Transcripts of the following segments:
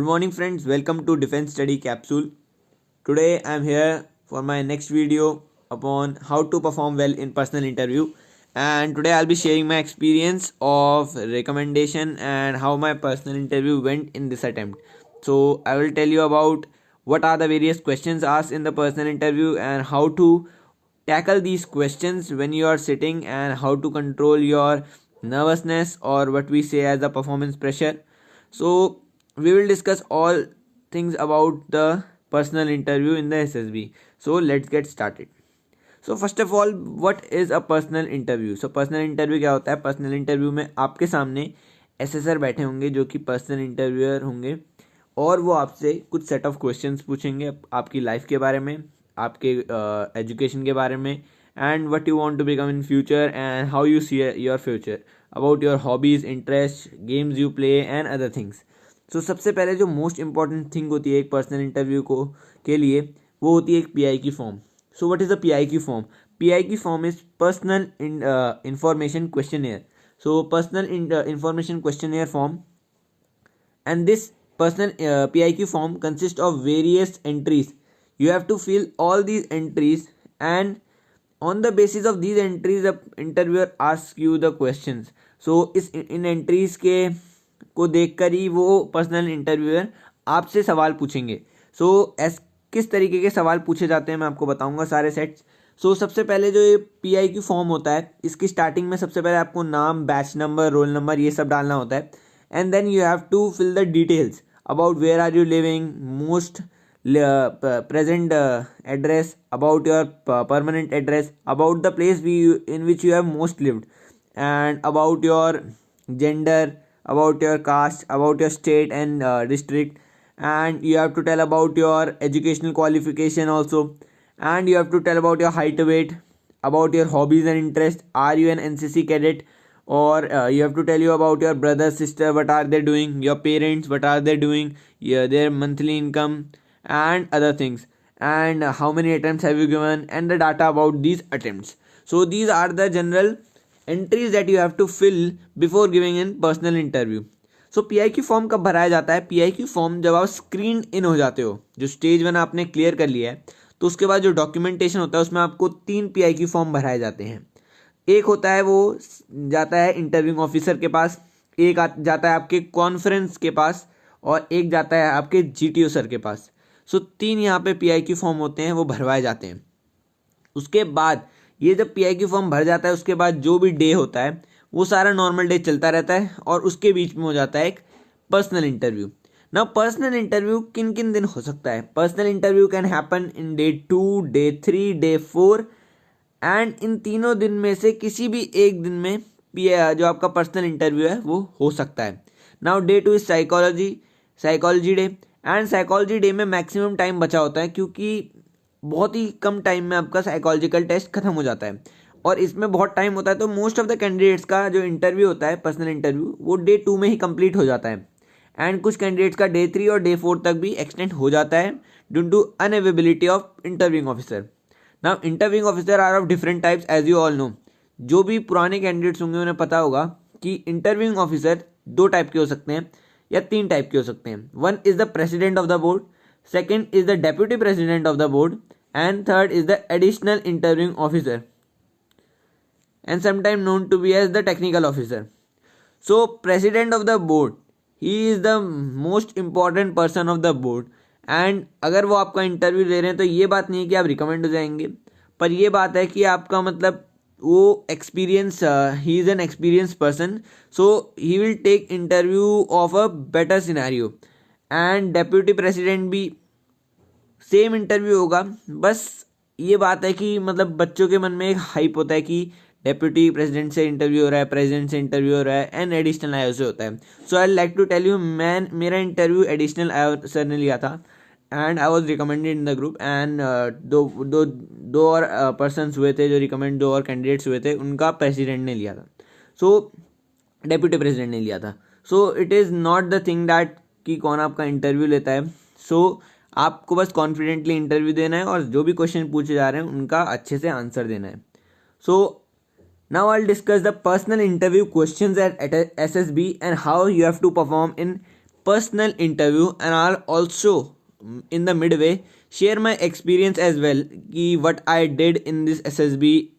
morning friends, welcome to Defense Study Capsule. Today I am here for my next video upon how to perform well in personal interview, and today I'll be sharing my experience of recommendation and how my personal interview went in this attempt. So I will tell you about what are the various questions asked in the personal interview and how to tackle these questions when you are sitting and how to control your nervousness or what we say as the performance pressure. So we will discuss all things about the personal interview in the SSB. So let's get started. So first of all, what is a personal interview? So personal interview क्या होता है? Personal interview में आपके सामने assessor बैठे होंगे जो कि पर्सनल इंटरव्यूअर होंगे और वो आपसे कुछ सेट ऑफ क्वेश्चंस पूछेंगे आपकी लाइफ के बारे में, आपके एजुकेशन के बारे में, and what you want to become in future and how you see your future, about your hobbies, interest, games you play and other things. So सबसे पहले जो मोस्ट इंपॉर्टेंट थिंग होती है एक पर्सनल इंटरव्यू को के लिए वो होती है एक पीआई की form. So what is the pi की फॉर्म? पीआई की form is personal information questionnaire. So personal information questionnaire form, and this personal PIQ form consists of various entries. You have to fill all these entries, and on the basis of these entries the interviewer asks you the questions. So इस इन entries के को देखकर ही वो personal interviewer आपसे सवाल पूछेंगे. सो किस तरीके के सवाल पूछे जाते हैं मैं आपको बताऊंगा सारे सेट्स. सो सबसे पहले जो ये पीआई की फॉर्म होता है इसकी स्टार्टिंग में सबसे पहले आपको नाम, बैच नंबर, रोल नंबर ये सब डालना होता है. And then you have to fill the details about where are you living, most present address, about your permanent address, about the place in which you have most lived, and about your gender, about your caste, about your state and district, and you have to tell about your educational qualification also, and you have to tell about your height, weight, about your hobbies and interests. Are you an NCC cadet? Or you have to tell you about your brother, sister, what are they doing, your parents, what are they doing, their monthly income and other things, and how many attempts have you given, and the data about these attempts. So these are the general entries that you have to fill before giving in personal interview. So pi की form कब भराया जाता है? Pi की form जब आप screen इन हो जाते हो, जो स्टेज 1 आपने क्लियर कर लिया है, तो उसके बाद जो डॉक्यूमेंटेशन होता है उसमें आपको 3 पीआई की फॉर्म भराए जाते हैं. एक होता है वो जाता है इंटरव्यूइंग ऑफिसर के पास, एक जाता है आपके कॉन्फ्रेंस के पास, और एक जाता है आपके जीटीओ सर के पास. सो 3 यहाँ पे पीआई की फॉर्म होते हैं वो भरवाए जाते हैं. उसके बाद ये जब पीआई की फॉर्म भर जाता है उसके बाद जो भी डे होता है वो सारा नॉर्मल डे चलता रहता है और उसके बीच में हो जाता है एक personal interview. Now personal interview किन किन दिन हो सकता है? Personal interview can happen in day 2, day 3, day 4, and in तीनों दिन में से किसी भी एक दिन में जो आपका पर्सनल इंटरव्यू है वो हो सकता है. Now day 2 is psychology day, and psychology day में मैक्सिमम टाइम बचा होता है क्योंकि बहुत ही कम टाइम में आपका साइकोलॉजिकल टेस्ट खत्म हो जाता है और इसमें बहुत टाइम होता है. तो मोस्ट ऑफ द कैंडिडेट्स का जो इंटरव्यू होता है पर्सनल इंटरव्यू वो डे 2 में ही कंप्लीट हो जाता है, एंड कुछ कैंडिडेट्स का डे 3 और डे 4 तक भी एक्सटेंड हो जाता है due to unavailability of interviewing officer. Now interviewing officer are of different types as you all know. जो भी पुराने कैंडिडेट्स होंगे उन्हें पता होगा कि इंटरव्यूइंग ऑफिसर 2 टाइप के हो सकते हैं या 3 टाइप के हो सकते हैं. 1 is the president of the board, second is the deputy president of the board, and third is the additional interviewing officer and sometime known to be as the technical officer. So president of the board, he is the most important person of the board, and अगर वो आपका interview ले रहे हैं तो ये बात नहीं है कि आप रिकमेंड हो जाएंगे, पर ये बात है कि आपका मतलब वो experience, he is an experience person, so he will take interview of a better scenario. And deputy president भी सेम इंटरव्यू होगा, बस ये बात है कि मतलब बच्चों के मन में एक हाइप होता है कि डेप्यूटी प्रेसिडेंट से इंटरव्यू हो रहा है, प्रेसिडेंट से इंटरव्यू हो रहा है, एंड एडिशनल आईओ से होता है. So I like to tell you, मेरा इंटरव्यू एडिशनल आईओ सर ने लिया था, and I was recommended in the group, and दो और पर्सन्स हुए थे जो रिकमेंड, 2 और कैंडिडेट्स हुए थे, उनका प्रेसिडेंट ने लिया था. सो डेप्यूटी प्रेसिडेंट ने लिया था. सो it is not the thing that कि कौन आपका इंटरव्यू लेता है. सो आपको बस कॉन्फिडेंटली इंटरव्यू देना है और जो भी क्वेश्चन पूछे जा रहे हैं उनका अच्छे से आंसर देना है. सो now I'll discuss the personal interview questions at SSB and how you have to perform in personal interview, and I'll also in the midway share my experience as well, what I did in this SSB.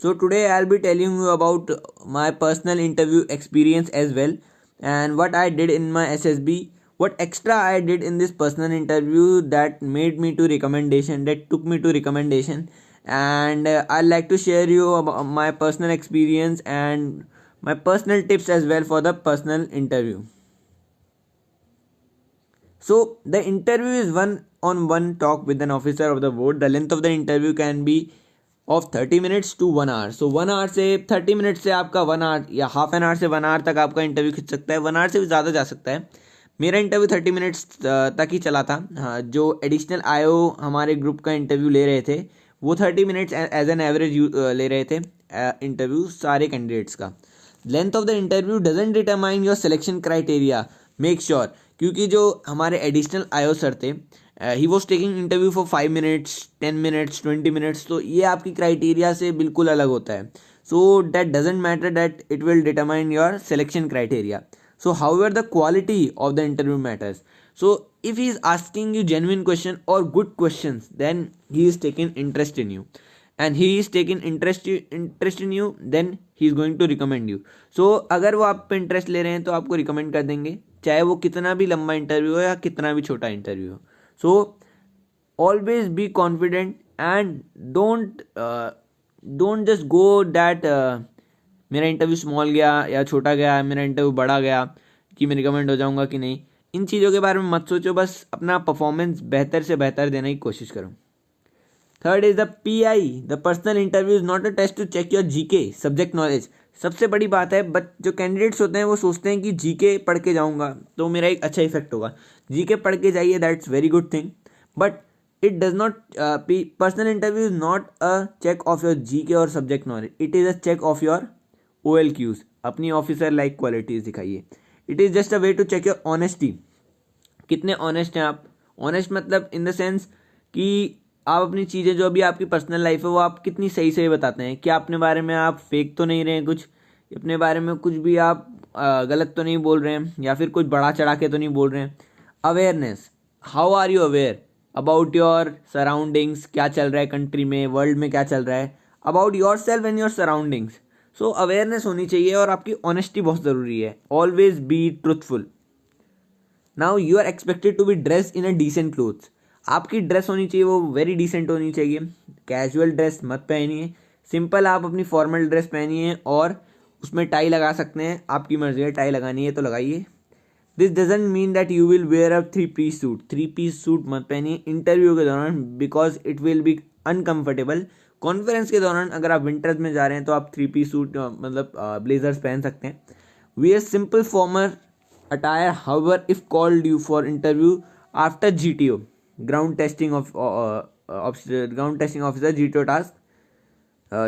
So today I'll be telling you about my personal interview experience as well, and what I did in my SSB, what extra I did in this personal interview that made me to recommendation, that took me to recommendation. And I'd like to share you about my personal experience and my personal tips as well for the personal interview. So the interview is one-on-one talk with an officer of the board. The length of the interview can be of 30 minutes to 1 hour. So 1 hour से 30 minute से आपका 1 our या half an hour से 1 our तक आपका interview खिंच सकता है. 1 आवर से भी ज़्यादा जा सकता है. मेरा इंटरव्यू 30 मिनट्स तक ही चला था. हाँ, जो एडिशनल आयो हमारे ग्रुप का इंटरव्यू ले रहे थे वो 30 मिनट्स एज एन एवरेज ले रहे थे इंटरव्यू सारे कैंडिडेट्स का. Length of the interview doesn't determine your selection criteria. Make sure, क्योंकि जो हमारे एडिशनल आयो सर थे, he was taking interview for 5 minutes 10 minutes 20 minutes. तो ये आपकी क्राइटेरिया से बिल्कुल अलग होता है. So that doesn't matter that it will determine your selection criteria. So however the quality of the interview matters. So if he is asking you genuine question और good question, then he is taking interest in you, and he is taking interest in you, then he is going to recommend you. So अगर वो आप पे interest ले रहे हैं तो आपको रिकमेंड कर देंगे, चाहे वो कितना भी लंबा इंटरव्यू हो या कितना भी छोटा इंटरव्यू हो. So always be confident and don't just go that मेरा इंटरव्यू स्मॉल गया या छोटा गया, मेरा इंटरव्यू बड़ा गया कि मैं रिकमेंड हो जाऊंगा कि नहीं. इन चीज़ों के बारे में मत सोचो, बस अपना परफॉर्मेंस बेहतर से बेहतर देने की कोशिश करो. Third is the PI. The personal interview is not a test to check your GK subject knowledge. सबसे बड़ी बात है, बट जो कैंडिडेट्स होते हैं वो सोचते हैं कि GK पढ़ के जाऊंगा तो मेरा एक अच्छा इफेक्ट होगा. GK पढ़ के जाइए, that's very good thing, but it does not personal interview is not a check of your GK और subject knowledge. It is a check of your OLQs. अपनी ऑफिसर लाइक क्वालिटीज दिखाइए. It is just a way to check your honesty. कितने honest हैं आप. Honest मतलब in the sense कि आप अपनी चीज़ें जो अभी आपकी पर्सनल लाइफ है वो आप कितनी सही सही बताते हैं. क्या अपने बारे में आप फेक तो नहीं रहे हैं, कुछ अपने बारे में कुछ भी आप गलत तो नहीं बोल रहे हैं, या फिर कुछ बड़ा चढ़ा के तो नहीं बोल रहे हैं. Awareness. How are you aware about your surroundings. क्या चल रहा है कंट्री में, वर्ल्ड में क्या चल रहा है, about yourself and your surroundings. So awareness होनी चाहिए और आपकी ऑनेस्टी बहुत ज़रूरी है. Always be truthful. Now you are expected to be dress in a decent clothes. आपकी ड्रेस होनी चाहिए वो वेरी डिसेंट होनी चाहिए. कैजुअल ड्रेस मत पहनिए, सिंपल आप अपनी फॉर्मल ड्रेस पहनिए और उसमें टाई लगा सकते हैं, आपकी मर्जी है, टाई लगानी है तो लगाइए. This doesn't mean that you will where a 3-piece suit. 3-piece suit मत पहनिए इंटरव्यू के दौरान, because it will be uncomfortable. Conference के दौरान अगर आप विंटर्स में जा रहे हैं तो आप 3-piece सूट मतलब ब्लेजर्स पहन सकते हैं. Wear simple formal attire however if called you for interview after GTO ground testing officer GTO task,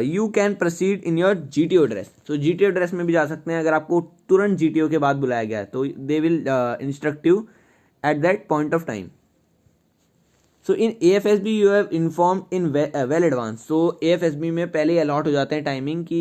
you can proceed in your GTO dress. So GTO dress में भी जा सकते हैं अगर आपको तुरंत GTO के बाद बुलाया गया है तो they will instruct you at that point of time. So in AFSB you have informed in well advance. So AFSB में पहले ही अलॉट हो जाते हैं टाइमिंग कि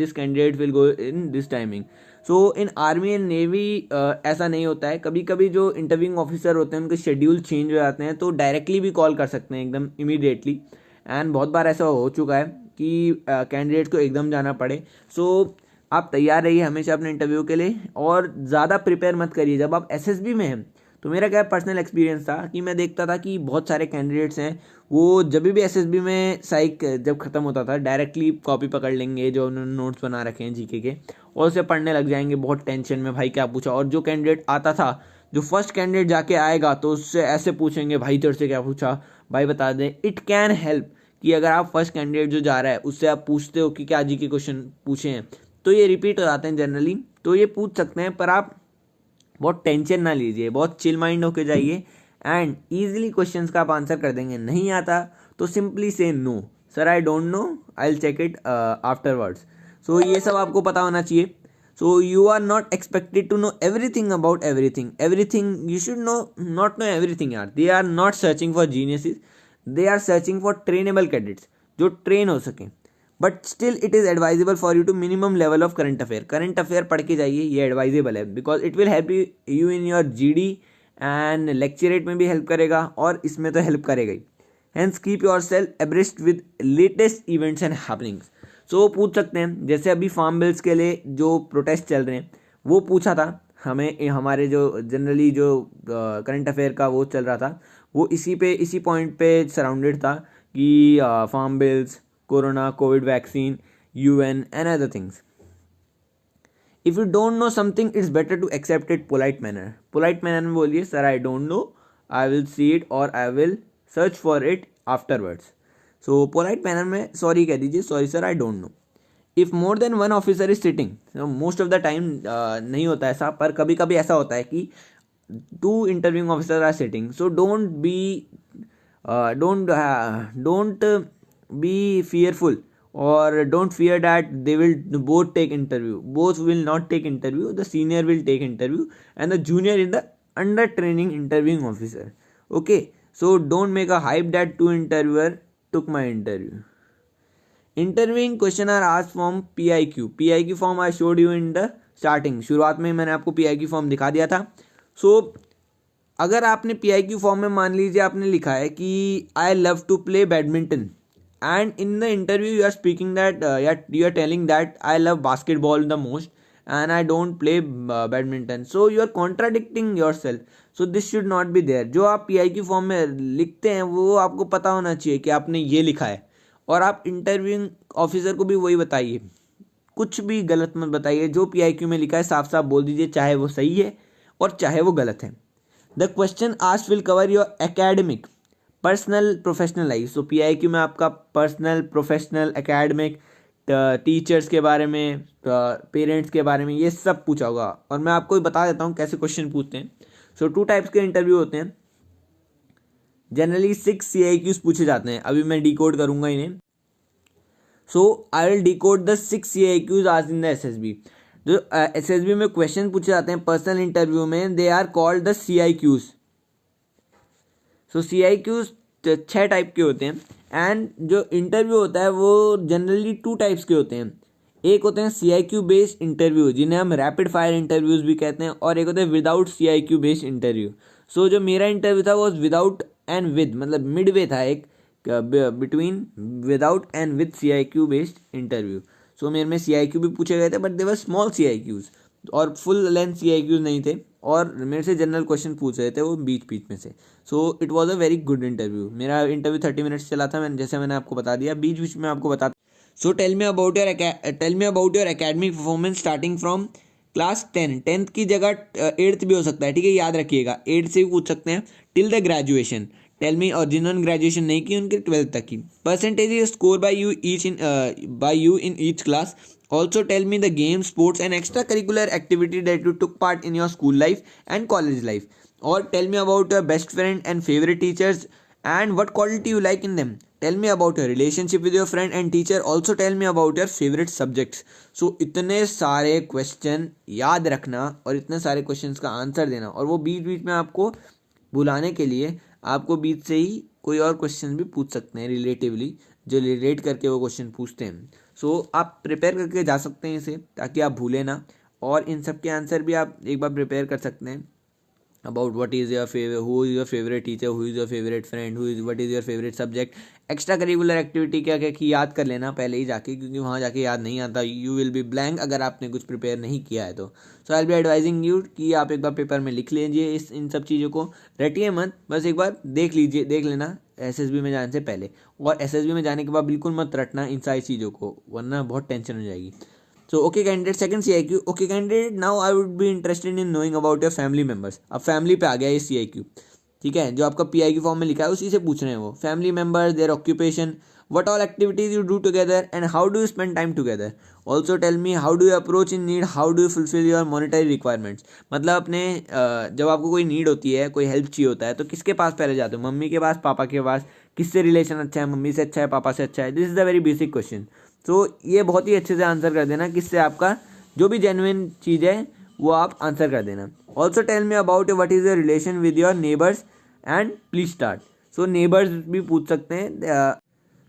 this candidate will go in this timing. So in army and navy ऐसा नहीं होता है. कभी कभी जो इंटरव्यूइंग ऑफिसर होते हैं उनके शेड्यूल चेंज हो जाते हैं तो डायरेक्टली भी कॉल कर सकते हैं एकदम इमीडिएटली. एंड बहुत बार ऐसा हो चुका है कि कैंडिडेट को एकदम जाना पड़े. सो आप तैयार रहिए हमेशा अपने इंटरव्यू के लिए और ज़्यादा प्रिपेयर मत करिए. जब आप SSB में हैं तो मेरा क्या पर्सनल एक्सपीरियंस था कि मैं देखता था कि बहुत सारे कैंडिडेट्स हैं वो जब भी SSB में साइक जब ख़त्म होता था डायरेक्टली कॉपी पकड़ लेंगे जो उन्होंने नोट्स बना रखे हैं GK के और उसे पढ़ने लग जाएंगे बहुत टेंशन में, भाई क्या पूछा. और जो कैंडिडेट आता था, जो फर्स्ट कैंडिडेट जाके आएगा तो उससे ऐसे पूछेंगे, भाई तेरे से क्या पूछा, भाई बता दे. इट कैन हेल्प कि अगर आप फर्स्ट कैंडिडेट जो जा रहा है उससे आप पूछते हो कि क्या GK क्वेश्चन पूछे हैं तो ये रिपीट हो जाते हैं जनरली, तो ये पूछ सकते हैं. पर आप बहुत टेंशन ना लीजिए, बहुत चिल माइंड होके जाइए एंड ईजिली क्वेश्चंस का आप आंसर कर देंगे. नहीं आता तो simply say no sir, I don't know, I will check it afterwards. So ये सब आपको पता होना चाहिए. So you are not expected to know everything about everything. You should not know everything यार. They are not searching for geniuses, they are searching for trainable cadets जो train हो सकें. But still it is advisable for you to minimum level of current affair पढ़ के जाइए, ये advisable है because it will help you in your GD and lecturette में भी हेल्प करेगा और इसमें तो हेल्प करेगा ही। Hence keep yourself abreast with latest events and happenings. So पूछ सकते हैं, जैसे अभी फार्म बिल्स के लिए जो प्रोटेस्ट चल रहे हैं वो पूछा था हमें, हमारे जो जनरली जो करंट अफेयर का वो चल रहा था वो इसी पॉइंट पे सराउंडेड था कि farm bills, corona, covid vaccine, UN and other things. If you don't know something it's better to accept it polite manner में बोलिए, sir I don't know, I will see it और I will search for it afterwards. So polite manner में sorry कह दीजिए, sorry sir I don't know. If more than one officer is sitting, most of the time नहीं होता ऐसा, पर कभी कभी ऐसा होता है कि 2 interviewing officer are sitting, so don't be fearful or don't fear that they will both take interview. Both will not take interview, the senior will take interview and the junior is the under training interviewing officer. Okay, so don't make a hype that 2 interviewer took my interview. Interviewing question are asked from PIQ form I showed you in the starting. शुरुआत में मैंने आपको PIQ form दिखा दिया था। सो अगर आपने PIQ form में मान लीजिए आपने लिखा है कि I love to play badminton and in the interview you are speaking that you are telling that I love basketball the most and I don't play badminton, so you are contradicting yourself, so this should not be there. जो आप PIQ form में लिखते हैं वो आपको पता होना चाहिए कि आपने ये लिखा है और आप इंटरव्यूइंग ऑफिसर को भी वही बताइए, कुछ भी गलत मत बताइए। जो PIQ में लिखा है साफ साफ बोल दीजिए, चाहे वो सही है और चाहे वो गलत है। The question asked will cover your academic, personal, professional life. So PIQ में आपका पर्सनल, प्रोफेशनल, एकेडमिक, टीचर्स के बारे में, पेरेंट्स के बारे में, ये सब पूछा होगा। और मैं आपको बता देता हूँ कैसे क्वेश्चन पूछते हैं। सो 2 टाइप्स के इंटरव्यू होते हैं, जनरली 6 CIQs पूछे जाते हैं। अभी मैं डिकोड करूँगा इन्हें। So I will decode the 6 CIQs आज इन द SSB। जो SSB में क्वेश्चन पूछे जाते हैं पर्सनल इंटरव्यू में, they are called the CIQs। So CIQs 6 type के होते हैं एंड जो इंटरव्यू होता है वो जनरली 2 टाइप्स के होते हैं। एक होते हैं CIQ बेस्ड इंटरव्यू जिन्हें हम रैपिड फायर इंटरव्यूज भी कहते हैं, और एक होते हैं without CIQ based interview. So जो मेरा इंटरव्यू था वो विदाउट एंड विद, मतलब मिडवे था, एक between without and with CIQ based interview. So मेरे में CIQ भी पूछे गए थे but they were small CIQs और फुल लेंथ CIQs नहीं थे, और मेरे से जनरल क्वेश्चन पूछ रहे थे वो बीच बीच में से। So it was a very good interview. मेरा इंटरव्यू 30 मिनट्स चला था, जैसे मैंने आपको बता दिया, बीच बीच में आपको बता। So tell me about your academic performance starting from class 10 की जगह 8th भी हो सकता है, ठीक है, याद रखिएगा 8 से भी पूछ सकते हैं, till the graduation. Tell me, और जिन्होंने ग्रेजुएशन नहीं की उनके 12th तक की। Percentage is score by you in each class. Also tell me the games, sports and extracurricular activity that you took part in your school life and college life. Or tell me about your best friend and favorite teachers and what quality you like in them. Tell me about your relationship with your friend and teacher. Also tell me about your favorite subjects. So इतने सारे question याद रखना और इतने सारे questions का answer देना, और वो बीच बीच में आपको बुलाने के लिए आपको बीच से ही कोई और क्वेश्चन भी पूछ सकते हैं रिलेटिवली, जो रिलेट करके वो क्वेश्चन पूछते हैं। सो आप प्रिपेयर करके जा सकते हैं इसे, ताकि आप भूलें ना, और इन सब के आंसर भी आप एक बार प्रिपेयर कर सकते हैं। About what is your favourite, who is your favourite teacher, who is your favourite friend, what is your favourite subject, extra curricular activity क्या क्या की, याद कर लेना पहले ही जाके, क्योंकि वहाँ जाके याद नहीं आता, यू विल बी ब्लैंक अगर आपने कुछ प्रिपेयर नहीं किया है तो। So I will be advising you कि आप एक बार पेपर में लिख लीजिए इन सब चीज़ों को, रटिए मत, बस एक बार देख लेना SSB में जाने से पहले, और SSB में जाने के बाद बिल्कुल मत रटना इन सारी चीज़ों को, वरना बहुत टेंशन हो जाएगी। So okay candidate, second CIQ। Okay candidate, now I would be interested in knowing about your family members. अब फैमिली पे आ गया ये CIQ, ठीक है, जो आपका PIQ फॉर्म में लिखा है उसी से पूछ रहे हैं वो। Family members, their occupation, what all activities you do together and how do you spend time together. Also tell me how do you approach in need, how do you fulfill your monetary requirements. मतलब अपने जब आपको कोई need होती है, कोई help चाहिए होता है, तो किसके पास पहले जाते हो, मम्मी के पास, पापा के पास, किससे रिलेशन अच्छा है, मम्मी से अच्छा है, पापा से अच्छा है। This is the very basic question. तो ये बहुत ही अच्छे से आंसर कर देना, किससे आपका जो भी जेन्युइन चीज़ है वो आप आंसर कर देना। Also tell me about what is your relation with your neighbours and please start. So neighbours भी पूछ सकते हैं।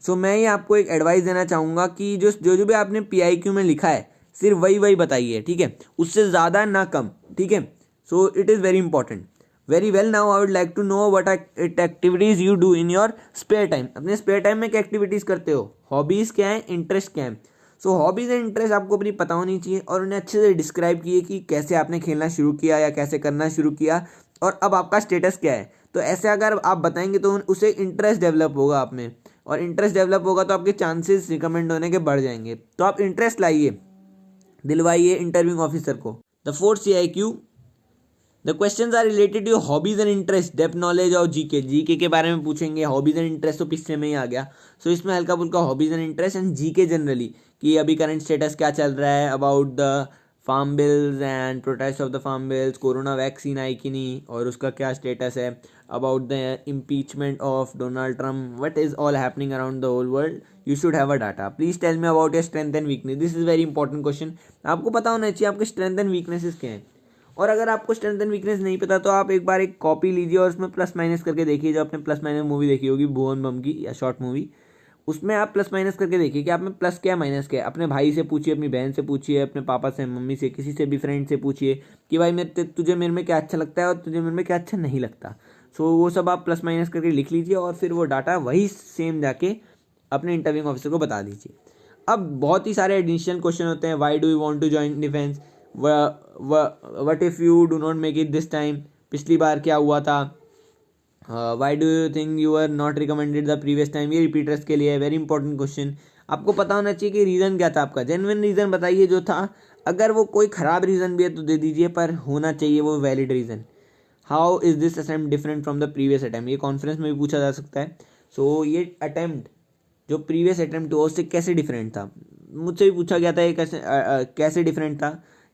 सो मैं ये आपको एक एडवाइस देना चाहूँगा कि जो जो जो भी आपने PIQ में लिखा है सिर्फ वही वही बताइए, ठीक है, उससे ज़्यादा ना कम, ठीक है। So it is very important. Very well, now I would like to know what activities you do in your spare time. अपने स्पेयर टाइम में क्या एक्टिविटीज़ करते हो, हॉबीज़ क्या है, इंटरेस्ट क्या है। सो हॉबीज़ एंड इंटरेस्ट आपको अपनी पता होनी चाहिए और उन्हें अच्छे से डिस्क्राइब किए कि कैसे आपने खेलना शुरू किया या कैसे करना शुरू किया और अब आपका स्टेटस क्या है। तो ऐसे अगर आप बताएंगे तो उसे इंटरेस्ट डेवलप होगा आप में, और इंटरेस्ट डेवलप होगा तो आपके चांसेस रिकमेंड होने के बढ़ जाएंगे। तो आप इंटरेस्ट लाइए, दिलवाइए इंटरव्यूइंग ऑफिसर को। The fourth CIQ, the questions are related to hobbies and interest, depth knowledge और जीके के बारे में पूछेंगे। हॉबीज एंड इंटरेस्ट तो पिछले में ही आ गया, सो इसमें हल्का फुल्का hobbies and interest and GK generally कि अभी करंट स्टेटस क्या चल रहा है, about the farm bills and protest of the farm bills, corona vaccine आई कि नहीं और उसका क्या स्टेटस है, about the impeachment of Donald Trump, what is all happening around the whole world, you should have a data. Please tell me about your strength and weakness. This is very important question. आपको पता होना चाहिए आपके strength and weaknesses क्या हैं, और अगर आपको स्ट्रेंथ एंड वीकनेस नहीं पता तो आप एक बार एक कॉपी लीजिए और उसमें प्लस माइनस करके देखिए। जो आपने प्लस माइनस मूवी देखी होगी भुवन बम की या शॉर्ट मूवी, उसमें आप प्लस माइनस करके देखिए कि आप में प्लस क्या माइनस क्या है। अपने भाई से पूछिए, अपनी बहन से पूछिए, अपने पापा से, मम्मी से, किसी से भी फ्रेंड से पूछिए कि भाई तुझे मेरे में क्या अच्छा लगता है और तुझे मेरे में क्या अच्छा नहीं लगता। सो वो सब आप प्लस माइनस करके लिख लीजिए और फिर वो डाटा वही सेम जाके अपने इंटरव्यूइंग ऑफिसर को बता दीजिए। अब बहुत ही सारे एडिशनल क्वेश्चन होते हैं। Why do you want to join defence, what if you do not make it this time, पिछली बार क्या हुआ था, why do you think you are not recommended the previous time, ये रिपीटर्स के लिए है, वेरी इंपॉर्टेंट क्वेश्चन। आपको पता होना चाहिए कि रीज़न क्या था आपका, जेन्युइन रीज़न बताइए जो था। अगर वो कोई ख़राब रीज़न भी है तो दे दीजिए, पर होना चाहिए वो valid reason. How is this attempt different from the previous attempt, ये कॉन्फ्रेंस में भी पूछा जा सकता है। सो ये अटेम्प्ट जो प्रीवियस अटेम्प्ट हुआ उससे कैसे डिफरेंट था, मुझसे भी पूछा गया था ये कैसे डिफरेंट था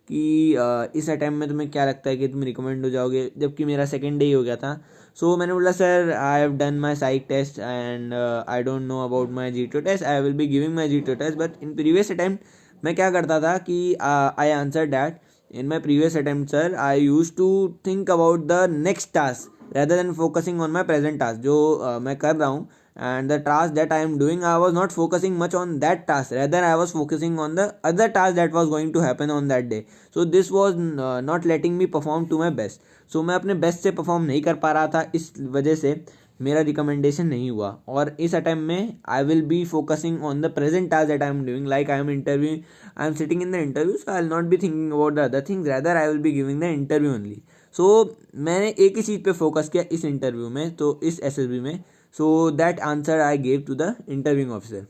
कि इस अटेम्प्ट में तुम्हें क्या लगता है कि तुम रिकमेंड हो जाओगे, जबकि मेरा सेकेंड डे ही हो गया था। सो मैंने बोला sir I have done my psych test and I don't know about my G2 test, I will be giving my G2 test, but in previous attempt मैं क्या करता था कि I answer that in my previous attempt sir I use to think about the next task rather than focusing on my present task जो मैं कर रहा हूँ, and the task that I am doing I was not focusing much on that task, rather I was focusing on the other task that was going to happen on that day. So this was not letting me perform to my best. So मैं अपने best से perform नहीं कर पा रहा था, इस वजह से मेरा रिकमेंडेशन नहीं हुआ। और इस अटेम्प्ट में I will be focusing on the present task that I am doing, like I am interview, I am sitting in the interview, so I will not be thinking about the other things, rather I will be giving the interview only. So मैंने एक ही चीज़ पे focus किया इस interview में, तो इस SSB में। So that answer I gave to the interviewing officer.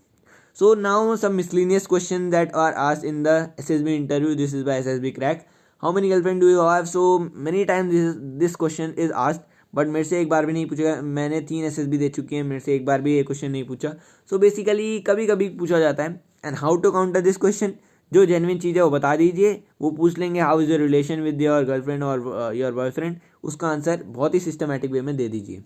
So now some miscellaneous questions that are asked in the SSB interview. This is by SSB crack. How many girlfriend do you have? So many times this question is asked, but मेरे से एक बार भी नहीं पूछा। मैंने 3 SSB दे चुकी हैं, मेरे से एक बार भी ये क्वेश्चन नहीं पूछा। सो बेसिकली कभी कभी पूछा जाता है। And how to counter this question, जो जेन्युइन चीज़ है वो बता दीजिए। वो पूछ लेंगे how is your relation with your girlfriend और योर बॉयफ्रेंड, उसका आंसर बहुत ही सिस्टमैटिक वे में दे दीजिए।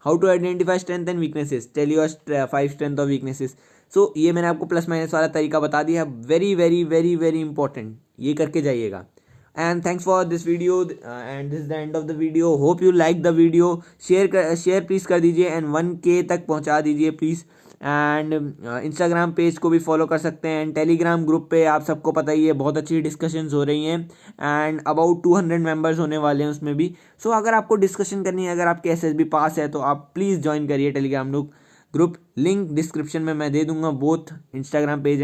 How to identify strength and weaknesses, tell your 5 strength और वीकनेसेस। सो ये मैंने आपको प्लस माइनस वाला तरीका बता दिया, very very very very important, ये करके जाइएगा। And thanks for this video and this the end of the video. Hope you like the video. Share please कर दीजिए एंड 1K तक पहुंचा दीजिए प्लीज़। एंड इंस्टाग्राम पेज को भी फॉलो कर सकते हैं। एंड टेलीग्राम ग्रुप पे आप सबको पता ही है बहुत अच्छी डिस्कशंस हो रही हैं एंड अबाउट 200 मेंबर्स होने वाले हैं उसमें भी। सो अगर आपको डिस्कशन करनी है, अगर आपके SSB पास है तो आप प्लीज़ ज्वाइन करिए टेलीग्राम ग्रुप। लिंक डिस्क्रिप्शन में मैं दे दूंगा, बोथ इंस्टाग्राम पेज